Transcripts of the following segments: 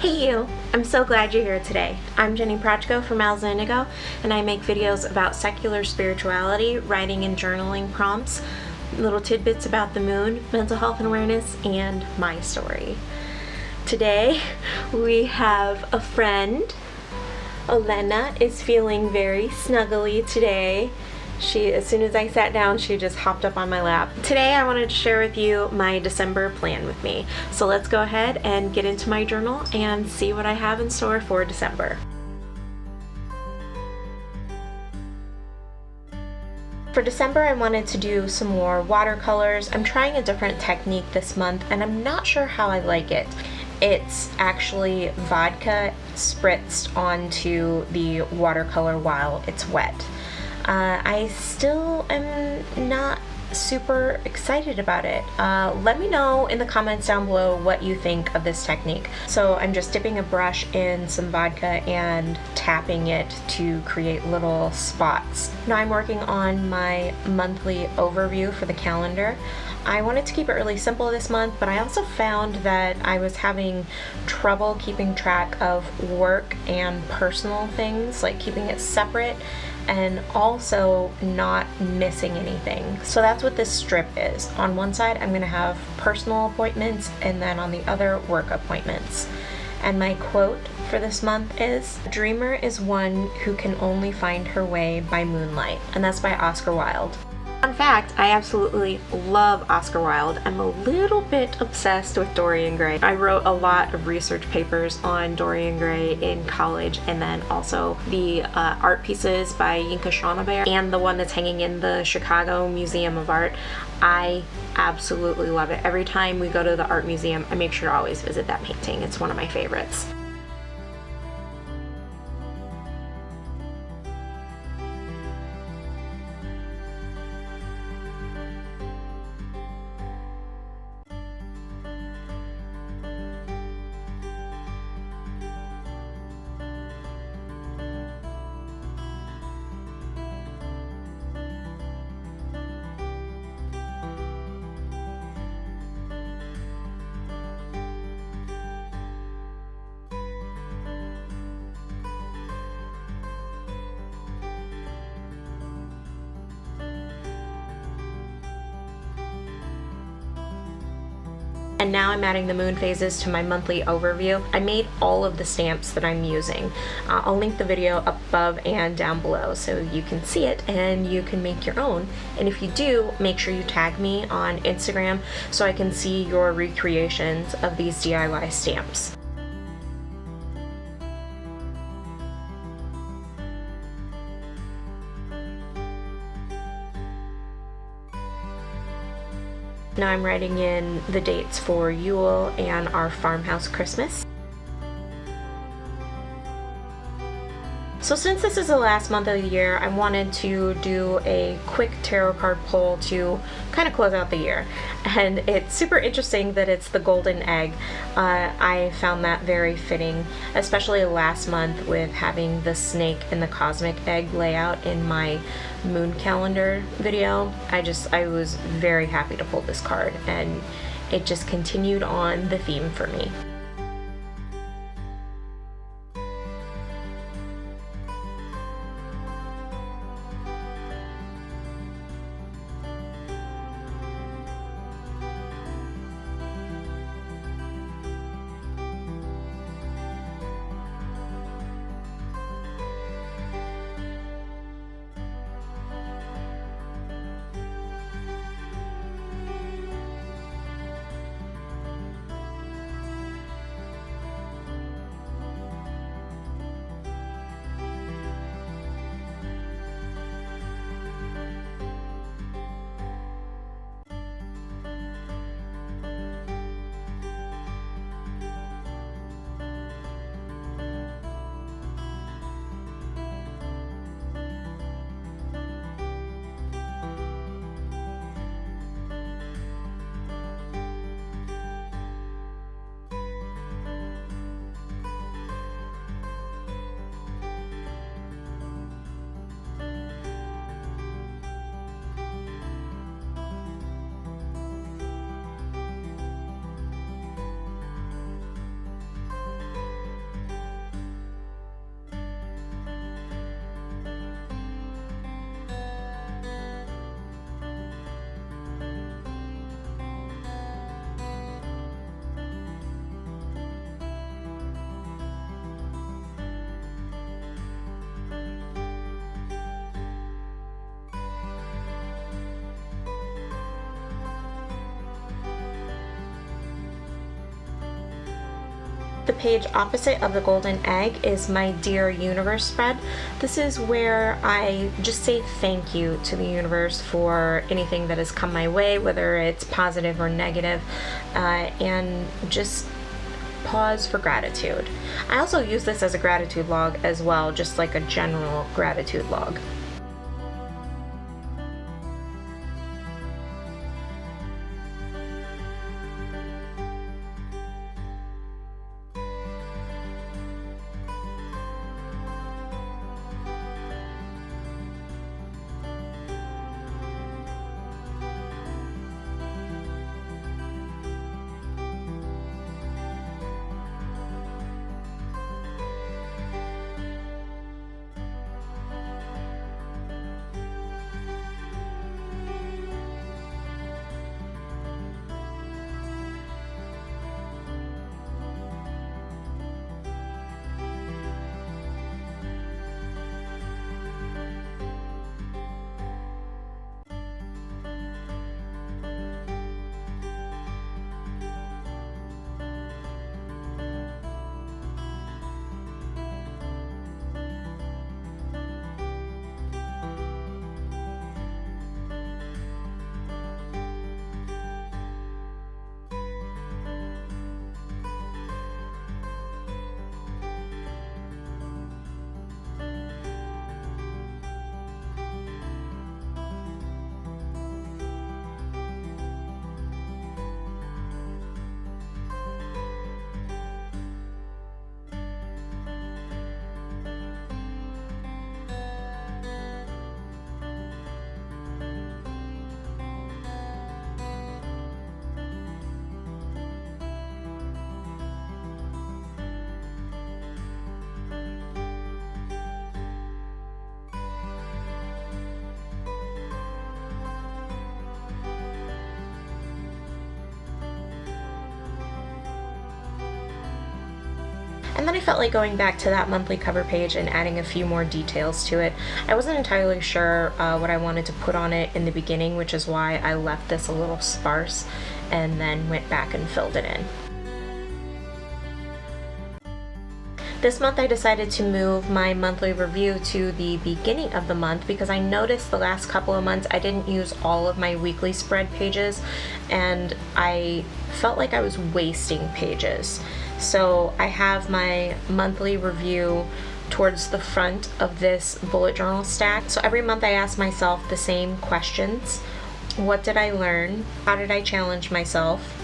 Hey you! I'm so glad you're here today. I'm Jenny Prachko from Alza Indigo, and I make videos about secular spirituality, writing and journaling prompts, little tidbits about the moon, mental health and awareness, and my story. Today we have a friend. Elena is feeling very snuggly today. As soon as I sat down, she just hopped up on my lap. Today I wanted to share with you my December plan with me. So let's go ahead and get into my journal and see what I have in store for December. For December, I wanted to do some more watercolors. I'm trying a different technique this month and I'm not sure how I like it. It's actually vodka spritzed onto the watercolor while it's wet. I still am not super excited about it. Let me know in the comments down below what you think of this technique. So I'm just dipping a brush in some vodka and tapping it to create little spots. Now I'm working on my monthly overview for the calendar. I wanted to keep it really simple this month, but I also found that I was having trouble keeping track of work and personal things, like keeping it separate and also not missing anything. So that's what this strip is. On one side I'm going to have personal appointments and then on the other work appointments. And my quote for this month is, "A dreamer is one who can only find her way by moonlight," and that's by Oscar Wilde. Fun fact, I absolutely love Oscar Wilde. I'm a little bit obsessed with Dorian Gray. I wrote a lot of research papers on Dorian Gray in college, and then also the art pieces by Yinka Shonnebear and the one that's hanging in the Chicago Museum of Art. I absolutely love it. Every time we go to the art museum, I make sure to always visit that painting. It's one of my favorites. And now I'm adding the moon phases to my monthly overview. I made all of the stamps that I'm using. I'll link the video above and down below so you can see it and you can make your own. And if you do, make sure you tag me on Instagram so I can see your recreations of these DIY stamps. Now I'm writing in the dates for Yule and our farmhouse Christmas. So since this is the last month of the year, I wanted to do a quick tarot card pull to kind of close out the year. And it's super interesting that it's the golden egg. I found that very fitting, especially last month with having the snake and the cosmic egg layout in my moon calendar video. I was very happy to pull this card, and it just continued on the theme for me. The page opposite of the golden egg is my Dear Universe spread. This is where I just say thank you to the universe for anything that has come my way, whether it's positive or negative, and just pause for gratitude. I also use this as a gratitude log as well, just like a general gratitude log. And then I felt like going back to that monthly cover page and adding a few more details to it. I wasn't entirely sure what I wanted to put on it in the beginning, which is why I left this a little sparse and then went back and filled it in. This month I decided to move my monthly review to the beginning of the month because I noticed the last couple of months I didn't use all of my weekly spread pages and I felt like I was wasting pages. So I have my monthly review towards the front of this bullet journal stack. So every month I ask myself the same questions. What did I learn? How did I challenge myself?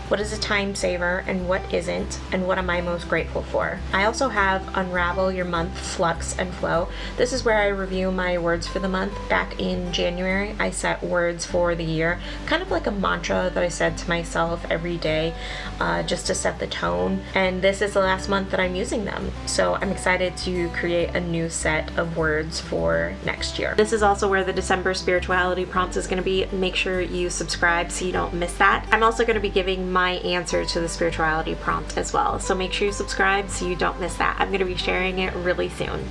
What is a time saver and what isn't? And what am I most grateful for? I also have Unravel Your Month Flux and Flow. This is where I review my words for the month. Back in January, I set words for the year, kind of like a mantra that I said to myself every day, just to set the tone. And this is the last month that I'm using them. So I'm excited to create a new set of words for next year. This is also where the December spirituality prompt is going to be. Make sure you subscribe so you don't miss that. I'm also going to be giving my answer to the spirituality prompt as well. So make sure you subscribe so you don't miss that. I'm going to be sharing it really soon.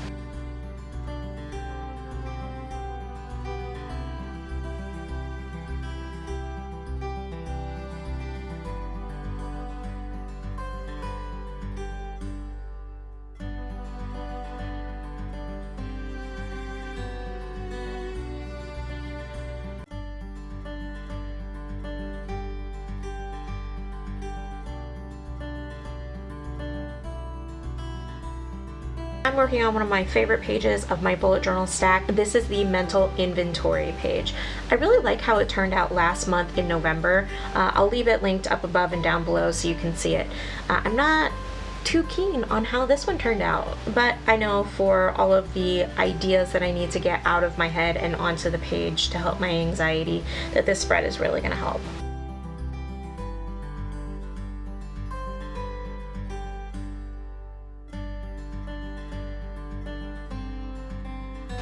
I'm working on one of my favorite pages of my bullet journal stack. This is the mental inventory page. I really like how it turned out last month in November. I'll leave it linked up above and down below so you can see it. I'm not too keen on how this one turned out, but I know for all of the ideas that I need to get out of my head and onto the page to help my anxiety, that this spread is really going to help.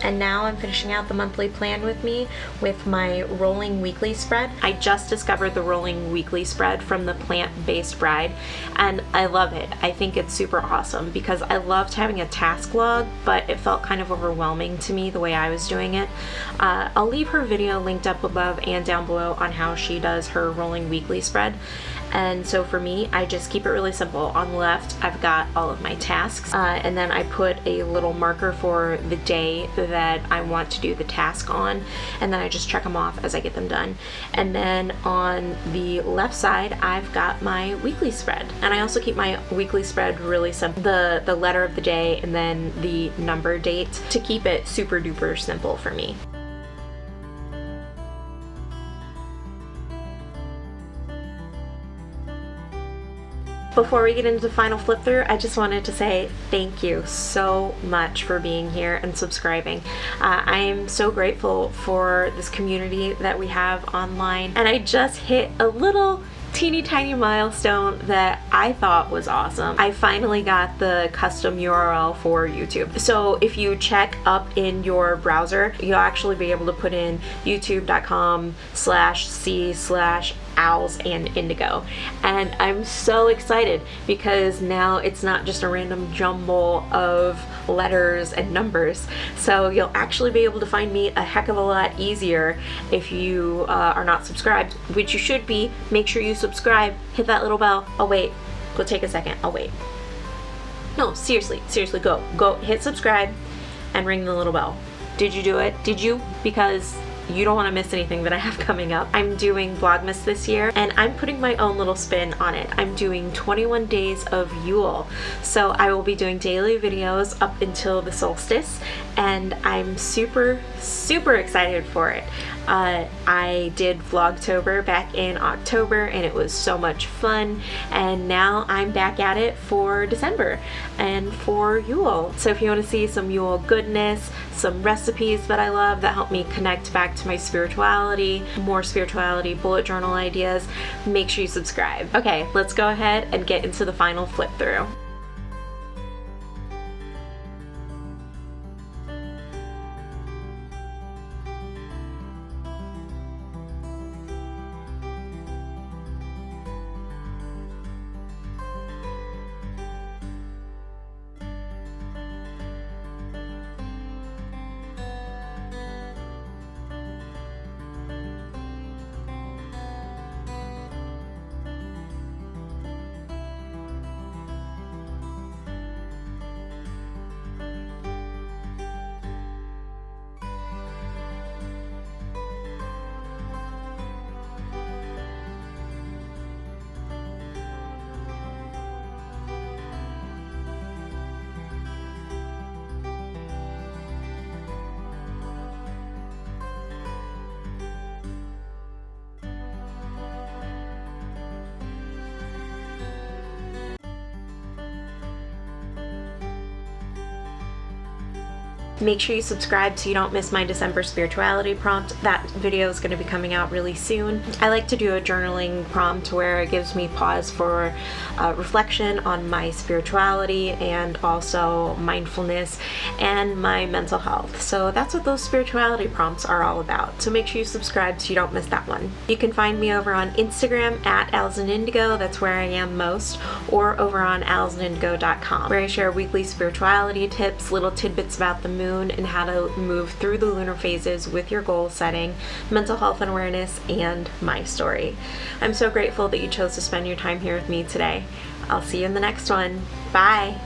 And now I'm finishing out the monthly plan with me with my rolling weekly spread. I just discovered the rolling weekly spread from the Plant-Based Bride and I love it. I think it's super awesome because I loved having a task log, but it felt kind of overwhelming to me the way I was doing it. I'll leave her video linked up above and down below on how she does her rolling weekly spread. And so for me, I just keep it really simple. On the left, I've got all of my tasks, and then I put a little marker for the day that I want to do the task on, and then I just check them off as I get them done. And then on the left side, I've got my weekly spread, and I also keep my weekly spread really simple. The letter of the day and then the number date to keep it super duper simple for me. Before we get into the final flip through, I just wanted to say thank you so much for being here and subscribing. I am so grateful for this community that we have online, and I just hit a little teeny tiny milestone that I thought was awesome. I finally got the custom URL for YouTube. So if you check up in your browser, you'll actually be able to put in youtube.com/c/owls and indigo. And I'm so excited because now it's not just a random jumble of letters and numbers. So you'll actually be able to find me a heck of a lot easier if you are not subscribed, which you should be. Make sure you subscribe, hit that little bell. Oh wait, go take a second, I'll wait. No, seriously, go hit subscribe and ring the little bell. Did you do it? Did you? Because you don't want to miss anything that I have coming up. I'm doing Vlogmas this year, and I'm putting my own little spin on it. I'm doing 21 days of Yule. So I will be doing daily videos up until the solstice, and I'm super excited for it. I did Vlogtober back in October, and it was so much fun, and now I'm back at it for December and for Yule. So if you want to see some Yule goodness, some recipes that I love that help me connect back to my spirituality, more spirituality bullet journal ideas, make sure you subscribe. Okay, let's go ahead and get into the final flip through. Make sure you subscribe so you don't miss my December spirituality prompt. That video is going to be coming out really soon. I like to do a journaling prompt where it gives me pause for reflection on my spirituality and also mindfulness and my mental health. So that's what those spirituality prompts are all about. So make sure you subscribe so you don't miss that one. You can find me over on Instagram at AllisonIndigo, that's where I am most, or over on AllisonIndigo.com, where I share weekly spirituality tips, little tidbits about the moon, and how to move through the lunar phases with your goal setting, mental health and awareness, and my story. I'm so grateful that you chose to spend your time here with me today. I'll see you in the next one. Bye!